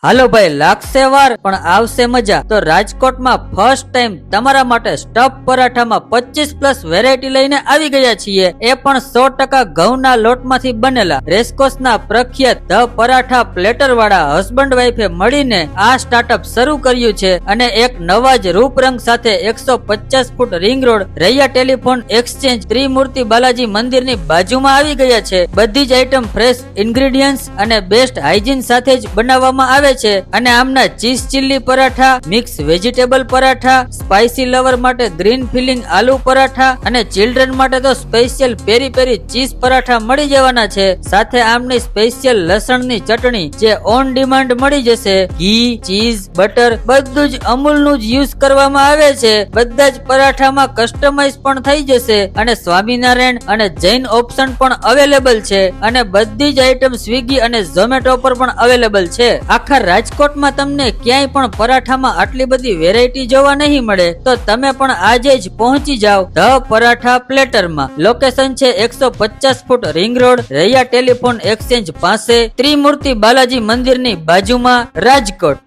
હાલો ભાઈ, લાગશે વાર પણ આવશે મજા. તો રાજકોટમાં ફર્સ્ટ ટાઈમ તમારા માટે સ્ટફ પરાઠામાં 25+ વેરાયટી લઈને આવી ગયા છીએ. એ પણ 100% ઘઉંના લોટમાંથી બનેલા. રેસકોસના પ્રખ્યાત ધ પરાઠા પ્લેટર વાળા હસબન્ડ વાઈફે મળીને આ સ્ટાર્ટઅપ શરૂ કર્યું છે અને એક નવા જ રૂપરંગ સાથે 150 foot ring road Raiya telephone exchange Trimurti Balaji મંદિરની બાજુમાં આવી ગયા છે. બધી જ આઈટમ ફ્રેશ ઇન્ગ્રેડિયન્ટ્સ અને બેસ્ટ હાઇજીન સાથે જ બનાવવામાં આવે છે. અને આમના cheese chilli paratha, mix vegetable paratha, spicy lover માટે ગ્રીન ફિલિંગ આલુ પરાઠા અને ચિલ્ડ્રન માટે તો સ્પેશિયલ પેરી પેરી ચીઝ પરાઠા મળી જવાના છે. સાથે આમની સ્પેશિયલ લસણની ચટણી જે ઓન ડિમાન્ડ મળી જશે. ઘી, ચીઝ, બટર બધું જ અમૂલનું જ યુઝ કરવામાં આવે છે. બધા જ પરાઠામાં કસ્ટમાઇઝ પણ થઈ જશે અને સ્વામિનારાયણ અને જૈન ઓપ્શન પણ અવેલેબલ છે. અને બધી જ આઈટમ સ્વિગી અને ઝોમેટો પર પણ અવેલેબલ છે. આખા રાજકોટમાં તમને ક્યાંય પણ પરાઠામાં આટલી બધી વેરાયટી જોવા નહીં મળે. તો તમે પણ આજે જ પહોંચી જાઓ ધ પરાઠા પ્લેટરમાં. લોકેશન છે 150 foot ring road Raiya telephone exchange પાસે ત્રિમૂર્તિ બાલાજી મંદિરની બાજુમાં, રાજકોટ.